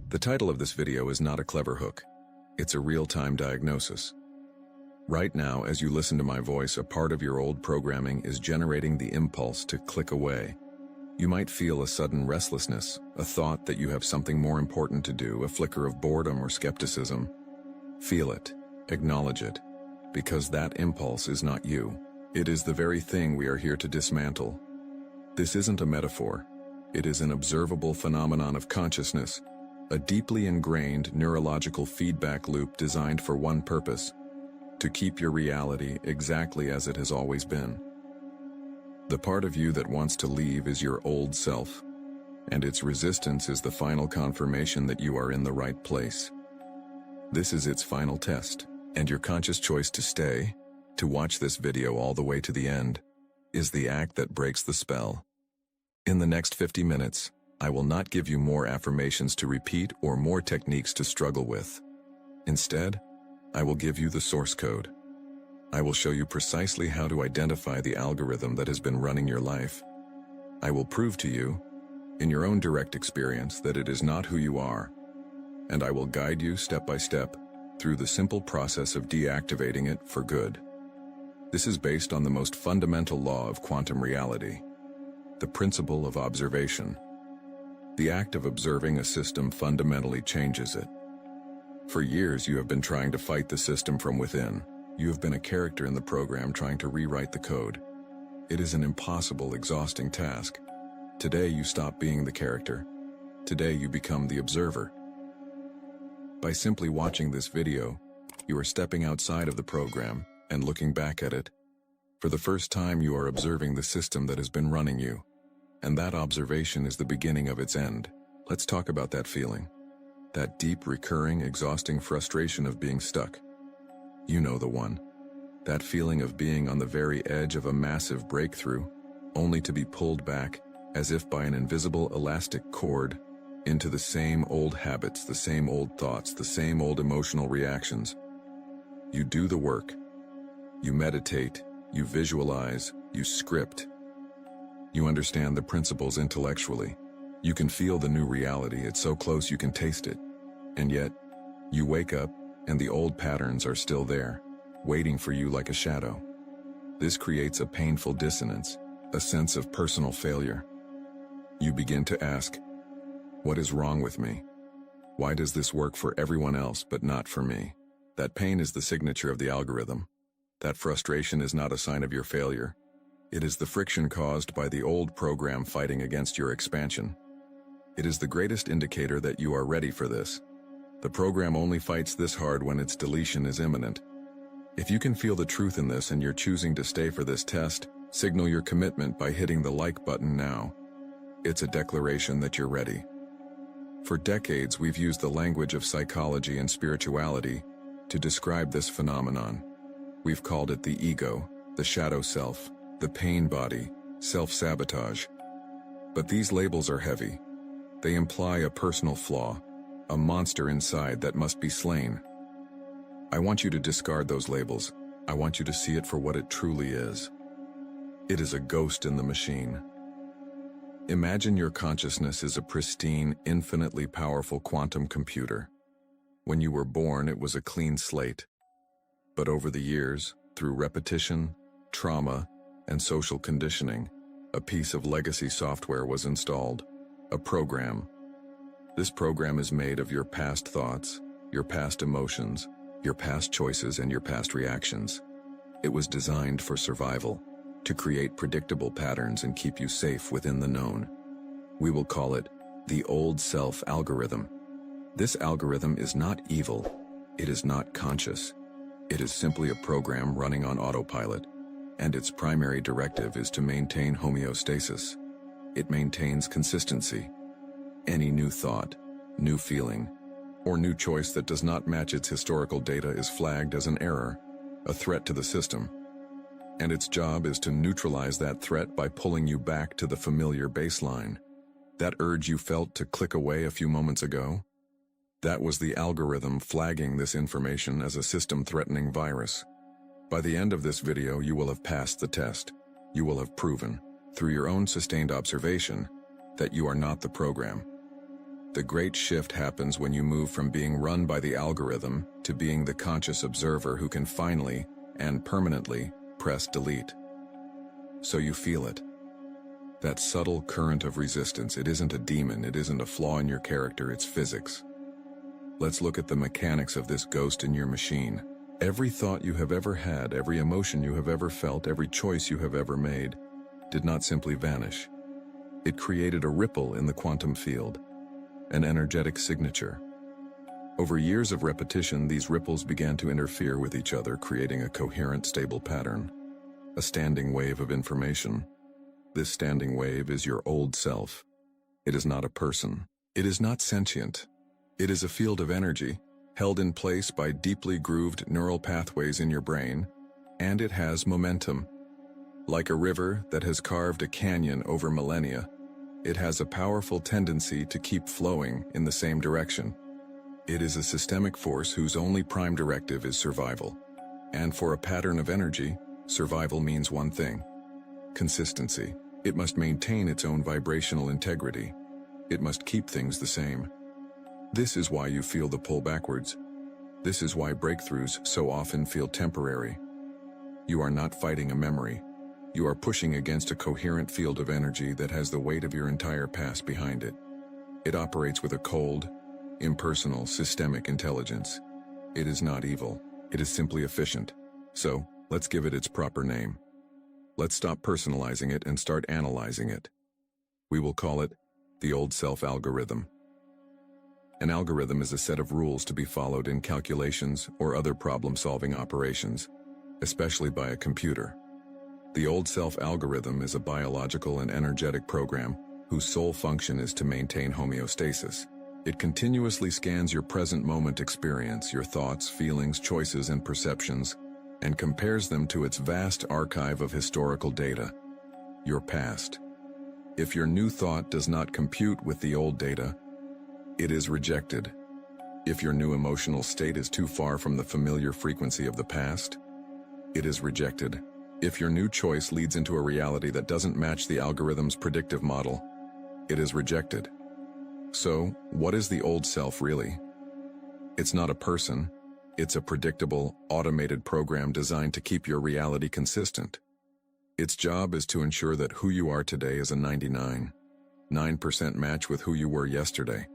The title of this video is not a clever hook. It's a real-time diagnosis. Right now, as you listen to my voice, a part of your old programming is generating the impulse to click away. You might feel a sudden restlessness, a thought that you have something more important to do, a flicker of boredom or skepticism. Feel it, acknowledge it, because that impulse is not you. It is the very thing we are here to dismantle. This isn't a metaphor. It is an observable phenomenon of consciousness, a deeply ingrained neurological feedback loop designed for one purpose: to keep your reality exactly as it has always been. The part of you that wants to leave is your old self, and its resistance is the final confirmation that you are in the right place. This is its final test, and your conscious choice to stay, to watch this video all the way to the end, is the act that breaks the spell. In the next 50 minutes, I will not give you more affirmations to repeat or more techniques to struggle with. Instead, I will give you the source code. I will show you precisely how to identify the algorithm that has been running your life. I will prove to you, in your own direct experience, that it is not who you are, and I will guide you step by step through the simple process of deactivating it for good. This is based on the most fundamental law of quantum reality, the principle of observation. The act of observing a system fundamentally changes it. For years, you have been trying to fight the system from within. You have been a character in the program trying to rewrite the code. It is an impossible, exhausting task. Today, you stop being the character. Today, you become the observer. By simply watching this video, you are stepping outside of the program and looking back at it. For the first time, you are observing the system that has been running you. And that observation is the beginning of its end. Let's talk about that feeling. That deep, recurring, exhausting frustration of being stuck. You know the one. That feeling of being on the very edge of a massive breakthrough, only to be pulled back, as if by an invisible elastic cord, into the same old habits, the same old thoughts, the same old emotional reactions. You do the work. You meditate, you visualize, you script. You understand the principles intellectually. You can feel the new reality. It's so close you can taste it. And yet, you wake up and the old patterns are still there, waiting for you like a shadow. This creates a painful dissonance, a sense of personal failure. You begin to ask, what is wrong with me? Why does this work for everyone else but not for me? That pain is the signature of the algorithm. That frustration is not a sign of your failure. It is the friction caused by the old program fighting against your expansion. It is the greatest indicator that you are ready for this. The program only fights this hard when its deletion is imminent. If you can feel the truth in this and you're choosing to stay for this test, signal your commitment by hitting the like button now. It's a declaration that you're ready. For decades, we've used the language of psychology and spirituality to describe this phenomenon. We've called it the ego, the shadow self, the pain body, self-sabotage. But these labels are heavy. They imply a personal flaw, a monster inside that must be slain. I want you to discard those labels. I want you to see it for what it truly is. It is a ghost in the machine. Imagine your consciousness is a pristine, infinitely powerful quantum computer. When you were born, it was a clean slate. But over the years, through repetition, trauma, and social conditioning, a piece of legacy software was installed, a program. This program is made of your past thoughts, your past emotions, your past choices, and your past reactions. It was designed for survival, to create predictable patterns and keep you safe within the known. We will call it the old self algorithm. This algorithm is not evil. It is not conscious. It is simply a program running on autopilot, and its primary directive is to maintain homeostasis. It maintains consistency. Any new thought, new feeling, or new choice that does not match its historical data is flagged as an error, a threat to the system. And its job is to neutralize that threat by pulling you back to the familiar baseline. That urge you felt to click away a few moments ago? That was the algorithm flagging this information as a system-threatening virus. By the end of this video, you will have passed the test. You will have proven, through your own sustained observation, that you are not the program. The great shift happens when you move from being run by the algorithm to being the conscious observer who can finally and permanently press delete. So you feel it. That subtle current of resistance. It isn't a demon, it isn't a flaw in your character, it's physics. Let's look at the mechanics of this ghost in your machine. Every thought you have ever had, every emotion you have ever felt, every choice you have ever made, did not simply vanish. It created a ripple in the quantum field, an energetic signature. Over years of repetition, these ripples began to interfere with each other, creating a coherent, stable pattern, a standing wave of information. This standing wave is your old self. It is not a person. It is not sentient. It is a field of energy, held in place by deeply grooved neural pathways in your brain, and it has momentum. Like a river that has carved a canyon over millennia, it has a powerful tendency to keep flowing in the same direction. It is a systemic force whose only prime directive is survival. And for a pattern of energy, survival means one thing: consistency. It must maintain its own vibrational integrity. It must keep things the same. This is why you feel the pull backwards. This is why breakthroughs so often feel temporary. You are not fighting a memory. You are pushing against a coherent field of energy that has the weight of your entire past behind it. It operates with a cold, impersonal, systemic intelligence. It is not evil. It is simply efficient. So, let's give it its proper name. Let's stop personalizing it and start analyzing it. We will call it the old self algorithm. An algorithm is a set of rules to be followed in calculations or other problem-solving operations, especially by a computer. The old self algorithm is a biological and energetic program whose sole function is to maintain homeostasis. It continuously scans your present moment experience, your thoughts, feelings, choices, and perceptions, and compares them to its vast archive of historical data, your past. If your new thought does not compute with the old data, it is rejected. If your new emotional state is too far from the familiar frequency of the past, it is rejected. If your new choice leads into a reality that doesn't match the algorithm's predictive model, it is rejected. So, what is the old self really? It's not a person. It's a predictable, automated program designed to keep your reality consistent. Its job is to ensure that who you are today is a 99.9% match with who you were yesterday.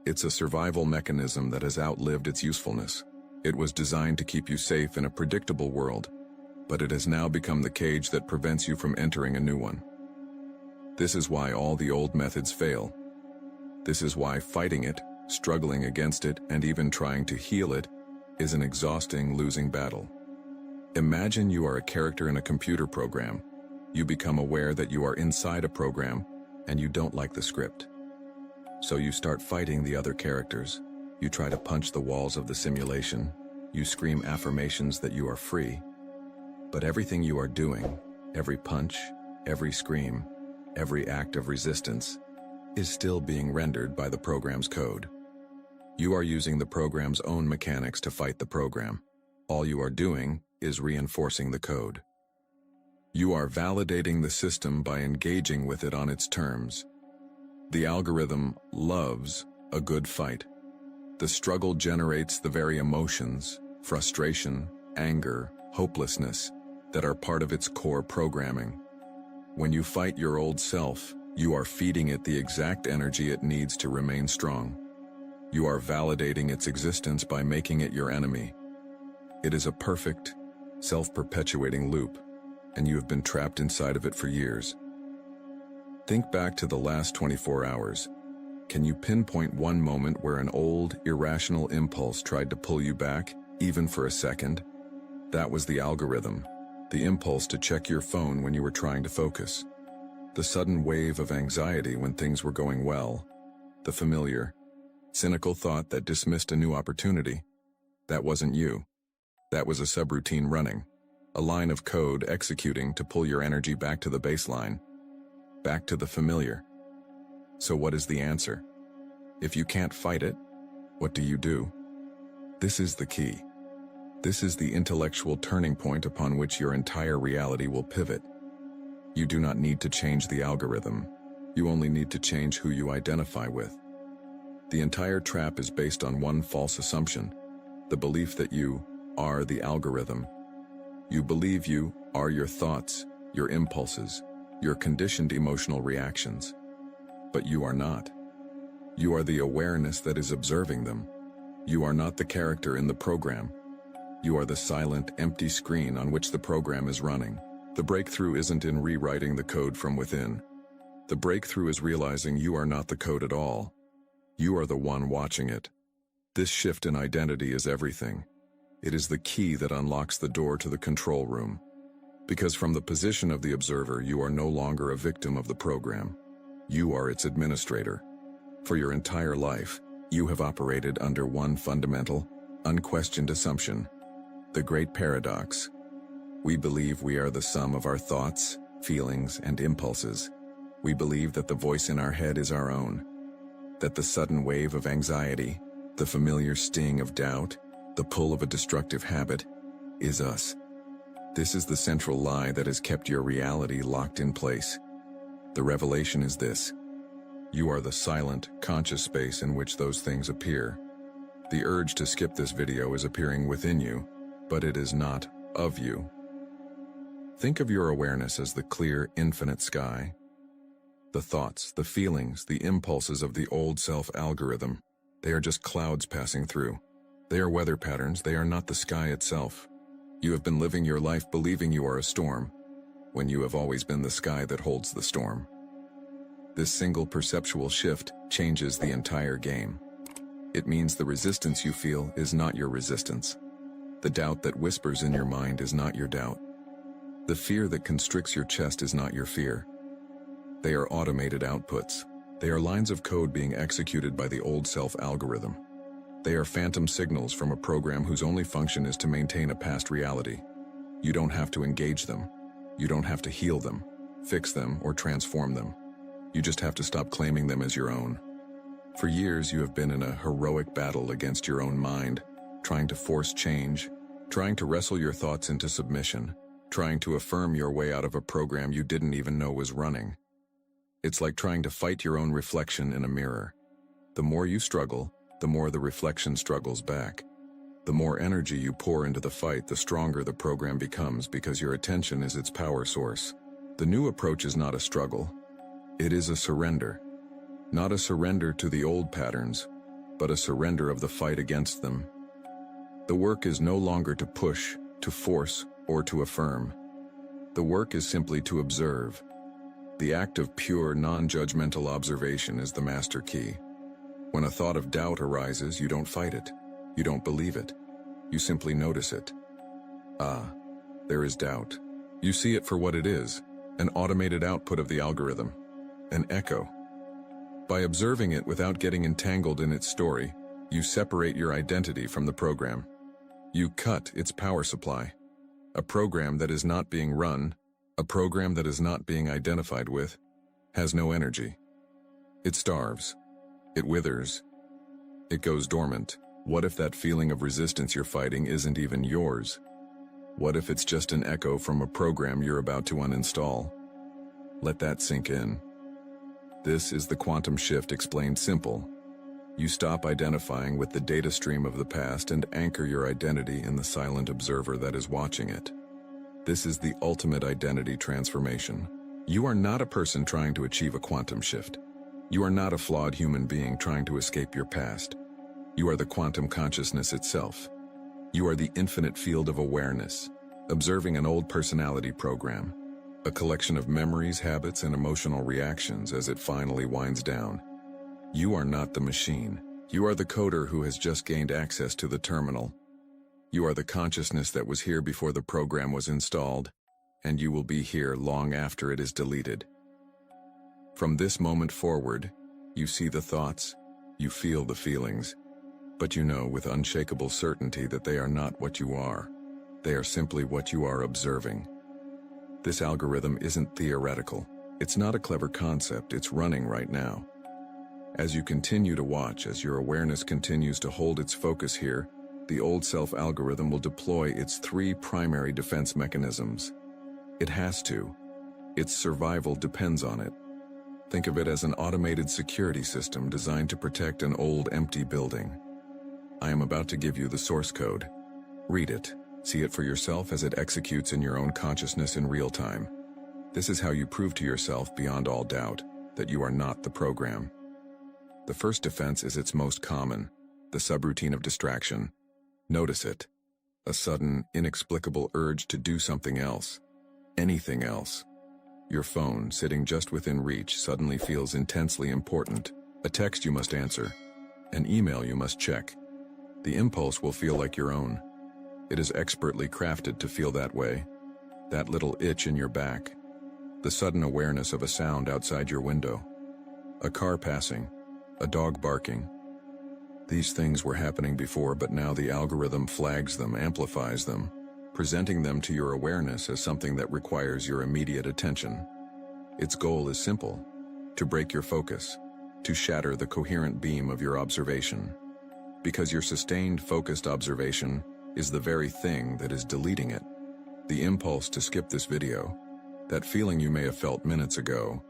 It's a survival mechanism that has outlived its usefulness. It was designed to keep you safe in a predictable world, but it has now become the cage that prevents you from entering a new one. This is why all the old methods fail. This is why fighting it, struggling against it, and even trying to heal it is an exhausting, losing battle. Imagine you are a character in a computer program. You become aware that you are inside a program, and you don't like the script. So you start fighting the other characters. You try to punch the walls of the simulation. You scream affirmations that you are free. But everything you are doing, every punch, every scream, every act of resistance, is still being rendered by the program's code. You are using the program's own mechanics to fight the program. All you are doing is reinforcing the code. You are validating the system by engaging with it on its terms. The algorithm loves a good fight. The struggle generates the very emotions, frustration, anger, hopelessness, that are part of its core programming. When you fight your old self, you are feeding it the exact energy it needs to remain strong. You are validating its existence by making it your enemy. It is a perfect, self-perpetuating loop, and you have been trapped inside of it for years. Think back to the last 24 hours. Can you pinpoint one moment where an old, irrational impulse tried to pull you back, even for a second? That was the algorithm, the impulse to check your phone when you were trying to focus. The sudden wave of anxiety when things were going well. The familiar, cynical thought that dismissed a new opportunity. That wasn't you. That was a subroutine running, a line of code executing to pull your energy back to the baseline, back to the familiar. So what is the answer? If you can't fight it, what do? This is the key. This is the intellectual turning point upon which your entire reality will pivot. You do not need to change the algorithm. You only need to change who you identify with. The entire trap is based on one false assumption, the belief that you are the algorithm. You believe you are your thoughts, your impulses, your conditioned emotional reactions. But you are not. You are the awareness that is observing them. You are not the character in the program. You are the silent, empty screen on which the program is running. The breakthrough isn't in rewriting the code from within. The breakthrough is realizing you are not the code at all. You are the one watching it. This shift in identity is everything. It is the key that unlocks the door to the control room. Because from the position of the observer, you are no longer a victim of the program. You are its administrator. For your entire life, you have operated under one fundamental, unquestioned assumption: the great paradox. We believe we are the sum of our thoughts, feelings, and impulses. We believe that the voice in our head is our own, that the sudden wave of anxiety, the familiar sting of doubt, the pull of a destructive habit, is us. This is the central lie that has kept your reality locked in place. The revelation is this: you are the silent, conscious space in which those things appear. The urge to skip this video is appearing within you, but it is not of you. Think of your awareness as the clear, infinite sky. The thoughts, the feelings, the impulses of the old self algorithm, they are just clouds passing through. They are weather patterns, they are not the sky itself. You have been living your life believing you are a storm, when you have always been the sky that holds the storm. This single perceptual shift changes the entire game. It means the resistance you feel is not your resistance. The doubt that whispers in your mind is not your doubt. The fear that constricts your chest is not your fear. They are automated outputs. They are lines of code being executed by the old self algorithm. They are phantom signals from a program whose only function is to maintain a past reality. You don't have to engage them. You don't have to heal them, fix them, or transform them. You just have to stop claiming them as your own. For years, you have been in a heroic battle against your own mind, trying to force change, trying to wrestle your thoughts into submission, trying to affirm your way out of a program you didn't even know was running. It's like trying to fight your own reflection in a mirror. The more you struggle, the more the reflection struggles back. The more energy you pour into the fight, the stronger the program becomes because your attention is its power source. The new approach is not a struggle. It is a surrender. Not a surrender to the old patterns, but a surrender of the fight against them. The work is no longer to push, to force, or to affirm. The work is simply to observe. The act of pure, non-judgmental observation is the master key. When a thought of doubt arises, you don't fight it. You don't believe it. You simply notice it. Ah, there is doubt. You see it for what it is, an automated output of the algorithm, an echo. By observing it without getting entangled in its story, you separate your identity from the program. You cut its power supply. A program that is not being run, a program that is not being identified with, has no energy. It starves. It withers. It goes dormant. What if that feeling of resistance you're fighting isn't even yours? What if it's just an echo from a program you're about to uninstall? Let that sink in. This is the quantum shift explained simple. You stop identifying with the data stream of the past and anchor your identity in the silent observer that is watching it. This is the ultimate identity transformation. You are not a person trying to achieve a quantum shift. You are not a flawed human being trying to escape your past. You are the quantum consciousness itself. You are the infinite field of awareness, observing an old personality program, a collection of memories, habits, and emotional reactions as it finally winds down. You are not the machine. You are the coder who has just gained access to the terminal. You are the consciousness that was here before the program was installed, and you will be here long after it is deleted. From this moment forward, you see the thoughts, you feel the feelings, but you know with unshakable certainty that they are not what you are. They are simply what you are observing. This algorithm isn't theoretical. It's not a clever concept, it's running right now. As you continue to watch, as your awareness continues to hold its focus here, the old self algorithm will deploy its three primary defense mechanisms. It has to. Its survival depends on it. Think of it as an automated security system designed to protect an old, empty building. I am about to give you the source code. Read it. See it for yourself as it executes in your own consciousness in real time. This is how you prove to yourself beyond all doubt that you are not the program. The first defense is its most common, the subroutine of distraction. Notice it. A sudden, inexplicable urge to do something else. Anything else. Your phone, sitting just within reach, suddenly feels intensely important. A text you must answer. An email you must check. The impulse will feel like your own. It is expertly crafted to feel that way. That little itch in your back. The sudden awareness of a sound outside your window. A car passing. A dog barking. These things were happening before, but now the algorithm flags them, amplifies them, presenting them to your awareness as something that requires your immediate attention. Its goal is simple: to break your focus, to shatter the coherent beam of your observation. Because your sustained, focused observation is the very thing that is deleting it. The impulse to skip this video, that feeling you may have felt minutes ago,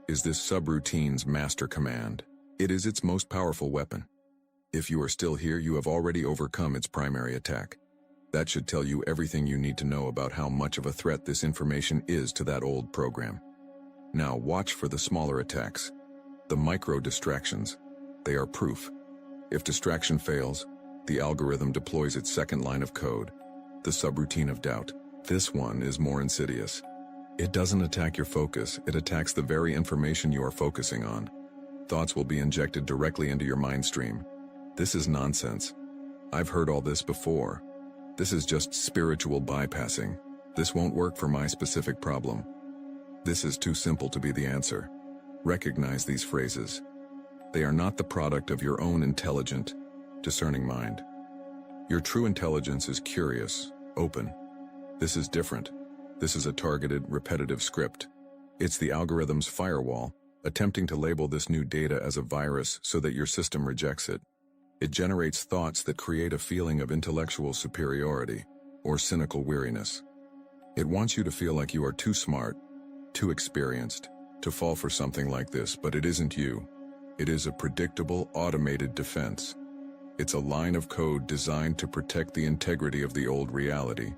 is this subroutine's master command. It is its most powerful weapon. If you are still here, you have already overcome its primary attack. That should tell you everything you need to know about how much of a threat this information is to that old program. Now watch for the smaller attacks, the micro distractions. They are proof. If distraction fails, the algorithm deploys its second line of code, the subroutine of doubt. This one is more insidious. It doesn't attack your focus, it attacks the very information you are focusing on. Thoughts will be injected directly into your mind stream. This is nonsense. I've heard all this before. This is just spiritual bypassing. This won't work for my specific problem. This is too simple to be the answer. Recognize these phrases. They are not the product of your own intelligent, discerning mind. Your true intelligence is curious, open. This is different. This is a targeted, repetitive script. It's the algorithm's firewall, attempting to label this new data as a virus so that your system rejects it. It generates thoughts that create a feeling of intellectual superiority or cynical weariness. It wants you to feel like you are too smart, too experienced, to fall for something like this, but it isn't you. It is a predictable, automated defense. It's a line of code designed to protect the integrity of the old reality.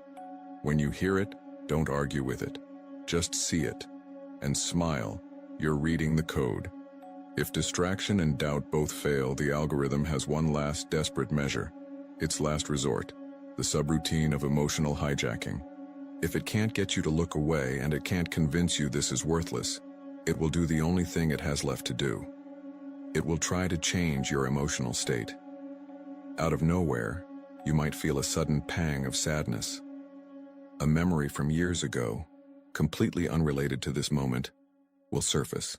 When you hear it, don't argue with it. Just see it and smile. You're reading the code. If distraction and doubt both fail, the algorithm has one last desperate measure, its last resort, the subroutine of emotional hijacking. If it can't get you to look away and it can't convince you this is worthless, it will do the only thing it has left to do. It will try to change your emotional state. Out of nowhere, you might feel a sudden pang of sadness. A memory from years ago, completely unrelated to this moment, will surface.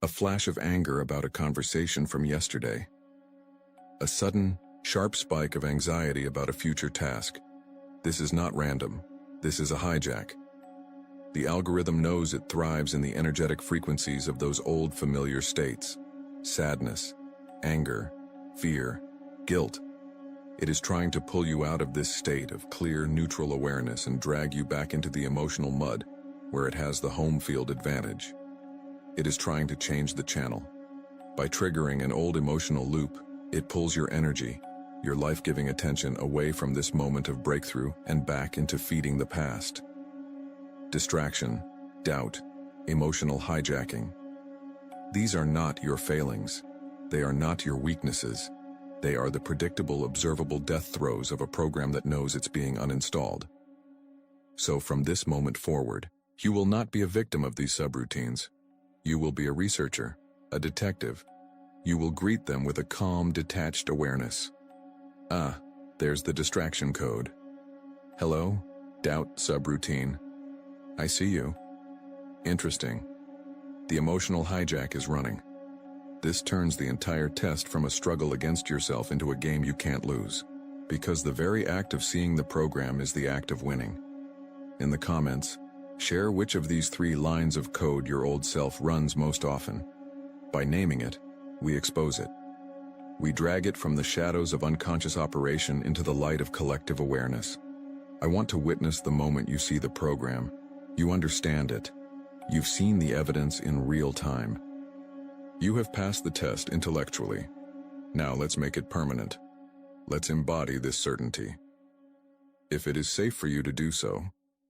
A flash of anger about a conversation from yesterday. A sudden, sharp spike of anxiety about a future task. This is not random. This is a hijack. The algorithm knows it thrives in the energetic frequencies of those old familiar states. Sadness, anger, fear, guilt. It is trying to pull you out of this state of clear, neutral awareness and drag you back into the emotional mud, where it has the home field advantage. It is trying to change the channel. By triggering an old emotional loop, it pulls your energy, your life-giving attention away from this moment of breakthrough and back into feeding the past. Distraction, doubt, emotional hijacking. These are not your failings. They are not your weaknesses. They are the predictable, observable death throes of a program that knows it's being uninstalled. So from this moment forward, you will not be a victim of these subroutines. You will be a researcher, a detective. You will greet them with a calm, detached awareness. Ah, there's the distraction code. Hello, doubt subroutine. I see you. Interesting. The emotional hijack is running. This turns the entire test from a struggle against yourself into a game you can't lose. Because the very act of seeing the program is the act of winning. In the comments, share which of these 3 lines of code your old self runs most often. By naming it, we expose it. We drag it from the shadows of unconscious operation into the light of collective awareness. I want to witness the moment you see the program. You understand it. You've seen the evidence in real time. You have passed the test intellectually. Now let's make it permanent. Let's embody this certainty. If it is safe for you to do so,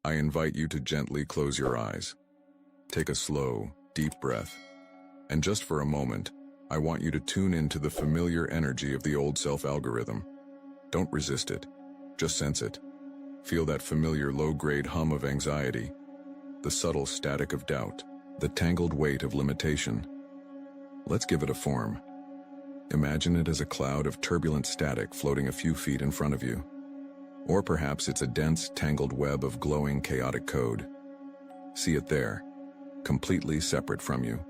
I invite you to gently close your eyes. Take a slow, deep breath. And just for a moment, I want you to tune into the familiar energy of the old self algorithm. Don't resist it. Just sense it. Feel that familiar low-grade hum of anxiety, the subtle static of doubt, the tangled weight of limitation. Let's give it a form. Imagine it as a cloud of turbulent static floating a few feet in front of you. Or perhaps it's a dense, tangled web of glowing, chaotic code. See it there, completely separate from you.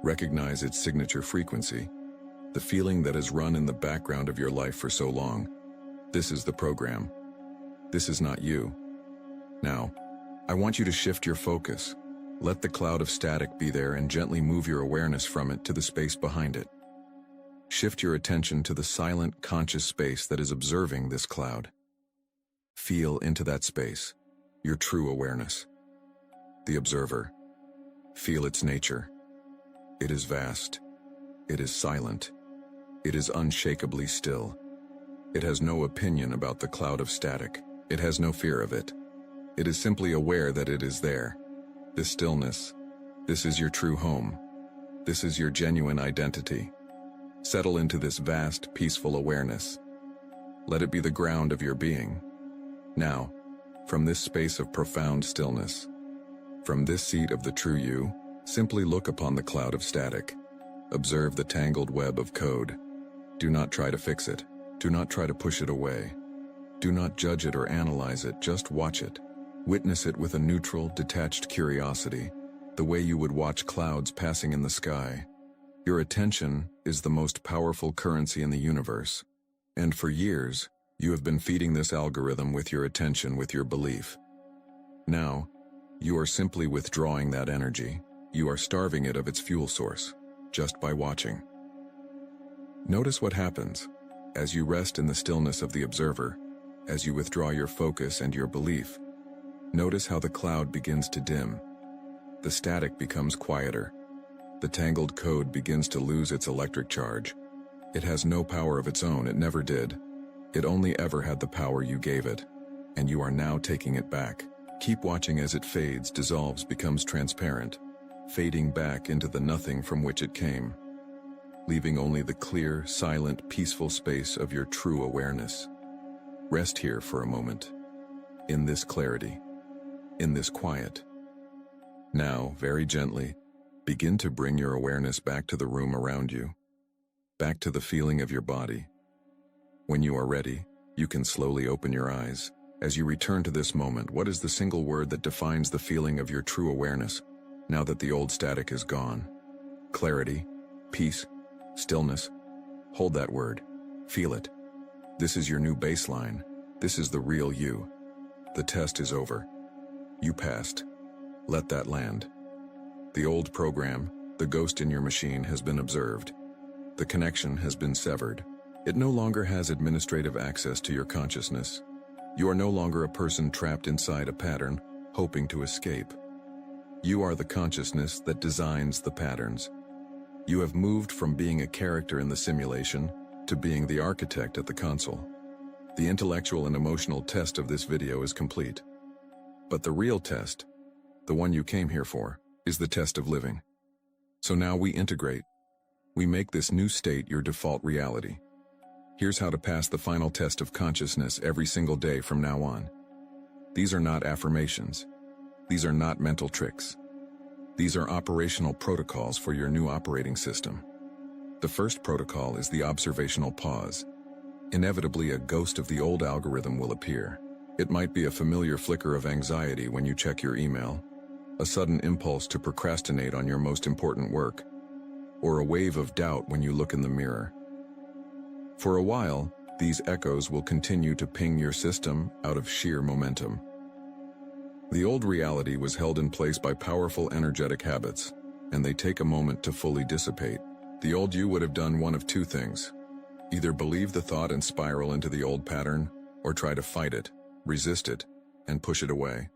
Recognize its signature frequency, the feeling that has run in the background of your life for so long. This is the program. This is not you. Now, I want you to shift your focus. Let the cloud of static be there and gently move your awareness from it to the space behind it. Shift your attention to the silent, conscious space that is observing this cloud. Feel into that space, your true awareness. The observer. Feel its nature. It is vast. It is silent. It is unshakably still. It has no opinion about the cloud of static. It has no fear of it. It is simply aware that it is there. This stillness, this is your true home. This is your genuine identity. Settle into this vast, peaceful awareness. Let it be the ground of your being. Now, from this space of profound stillness, from this seat of the true you, simply look upon the cloud of static. Observe the tangled web of code. Do not try to fix it. Do not try to push it away. Do not judge it or analyze it, just watch it. Witness it with a neutral, detached curiosity, the way you would watch clouds passing in the sky. Your attention is the most powerful currency in the universe. And for years, you have been feeding this algorithm with your attention, with your belief. Now, you are simply withdrawing that energy. You are starving it of its fuel source, just by watching. Notice what happens as you rest in the stillness of the observer, as you withdraw your focus and your belief. Notice how the cloud begins to dim. The static becomes quieter. The tangled code begins to lose its electric charge. It has no power of its own, it never did. It only ever had the power you gave it, and you are now taking it back. Keep watching as it fades, dissolves, becomes transparent, fading back into the nothing from which it came, leaving only the clear, silent, peaceful space of your true awareness. Rest here for a moment, in this clarity, in this quiet. Now, very gently, begin to bring your awareness back to the room around you, back to the feeling of your body. When you are ready, you can slowly open your eyes. As you return to this moment, what is the single word that defines the feeling of your true awareness, now that the old static is gone? Clarity, peace, stillness. Hold that word. Feel it. This is your new baseline. This is the real you. The test is over. You passed. Let that land. The old program, the ghost in your machine, has been observed. The connection has been severed. It no longer has administrative access to your consciousness. You are no longer a person trapped inside a pattern, hoping to escape. You are the consciousness that designs the patterns. You have moved from being a character in the simulation to being the architect at the console. The intellectual and emotional test of this video is complete. But the real test, the one you came here for, is the test of living. So now we integrate. We make this new state your default reality. Here's how to pass the final test of consciousness every single day from now on. These are not affirmations. These are not mental tricks. These are operational protocols for your new operating system. The first protocol is the observational pause. Inevitably, a ghost of the old algorithm will appear. It might be a familiar flicker of anxiety when you check your email, a sudden impulse to procrastinate on your most important work, or a wave of doubt when you look in the mirror. For a while, these echoes will continue to ping your system out of sheer momentum. The old reality was held in place by powerful energetic habits, and they take a moment to fully dissipate. The old you would have done one of two things: either believe the thought and spiral into the old pattern, or try to fight it, resist it, and push it away.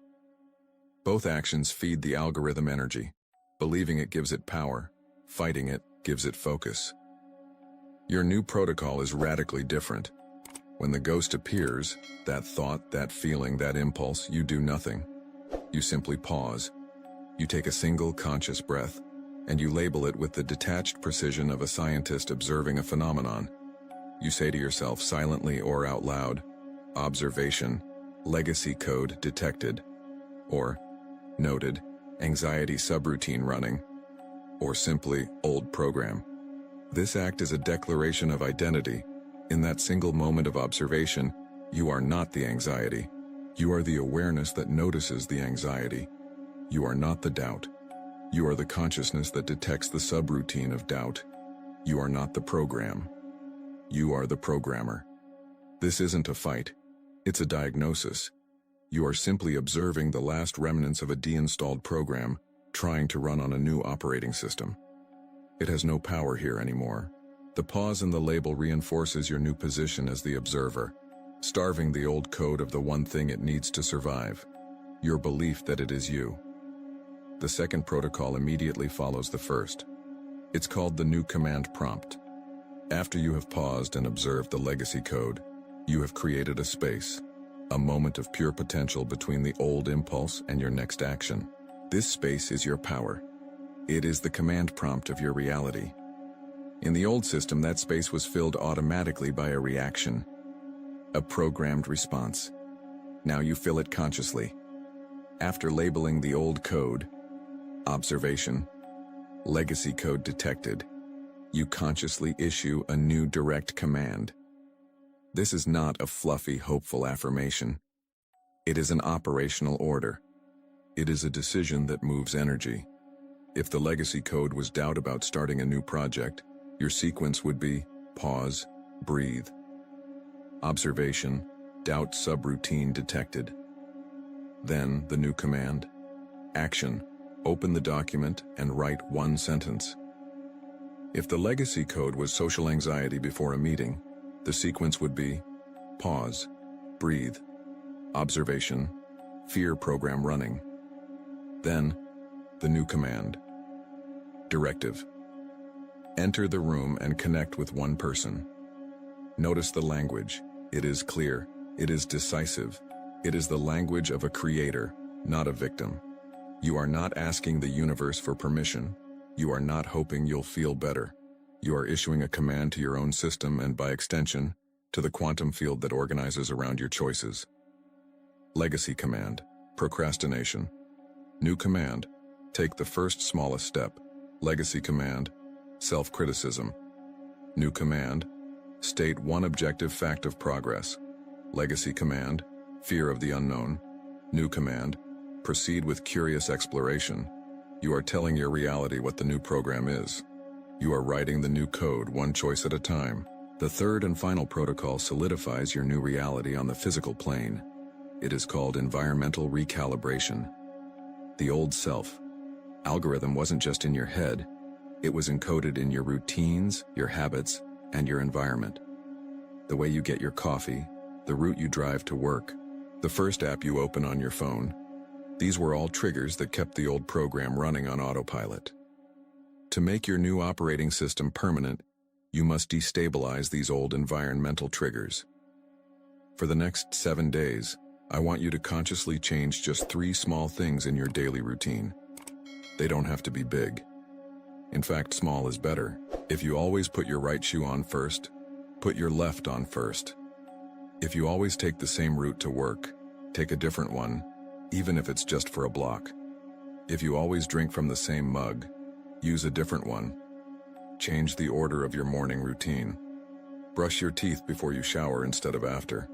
Both actions feed the algorithm energy. Believing it gives it power. Fighting it gives it focus. Your new protocol is radically different. When the ghost appears, that thought, that feeling, that impulse, you do nothing. You simply pause. You take a single conscious breath, and you label it with the detached precision of a scientist observing a phenomenon. You say to yourself silently or out loud, observation, legacy code detected, or noted, anxiety subroutine running, or simply old program. This act is a declaration of identity. In that single moment of observation, you are not the anxiety. You are the awareness that notices the anxiety. You are not the doubt. You are the consciousness that detects the subroutine of doubt. You are not the program. You are the programmer. This isn't a fight. It's a diagnosis. You are simply observing the last remnants of a deinstalled program trying to run on a new operating system. It has no power here anymore. The pause in the label reinforces your new position as the observer, starving the old code of the one thing it needs to survive, your belief that it is you. The second protocol immediately follows the first. It's called the new command prompt. After you have paused and observed the legacy code, you have created a space, a moment of pure potential between the old impulse and your next action. This space is your power. It is the command prompt of your reality. In the old system, that space was filled automatically by a reaction, a programmed response. Now you fill it consciously. After labeling the old code, observation, legacy code detected, you consciously issue a new direct command. This is not a fluffy, hopeful affirmation. It is an operational order. It is a decision that moves energy. If the legacy code was doubt about starting a new project, your sequence would be pause, breathe. Observation, doubt subroutine detected. Then the new command. Action, open the document and write one sentence. If the legacy code was social anxiety before a meeting, the sequence would be pause, breathe, observation, fear program running. Then, the new command. Directive. Enter the room and connect with one person. Notice the language. It is clear. It is decisive. It is the language of a creator, not a victim. You are not asking the universe for permission. You are not hoping you'll feel better. You are issuing a command to your own system and, by extension, to the quantum field that organizes around your choices. Legacy command. Procrastination. New command. Take the first smallest step. Legacy command. Self-criticism. New command. State one objective fact of progress. Legacy command. Fear of the unknown. New command. Proceed with curious exploration. You are telling your reality what the new program is. You are writing the new code one choice at a time. The third and final protocol solidifies your new reality on the physical plane. It is called environmental recalibration. The old self algorithm wasn't just in your head. It was encoded in your routines, your habits, and your environment. The way you get your coffee, the route you drive to work, the first app you open on your phone. These were all triggers that kept the old program running on autopilot. To make your new operating system permanent, you must destabilize these old environmental triggers. For the next 7 days, I want you to consciously change just 3 small things in your daily routine. They don't have to be big. In fact, small is better. If you always put your right shoe on first, put your left on first. If you always take the same route to work, take a different one, even if it's just for a block. If you always drink from the same mug, use a different one. Change the order of your morning routine. Brush your teeth before you shower instead of after.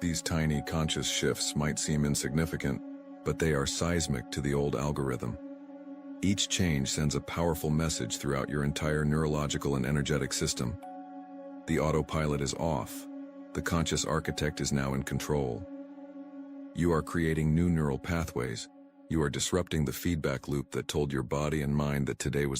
These tiny conscious shifts might seem insignificant, but they are seismic to the old algorithm. Each change sends a powerful message throughout your entire neurological and energetic system. The autopilot is off. The conscious architect is now in control. You are creating new neural pathways. You are disrupting the feedback loop that told your body and mind that today was the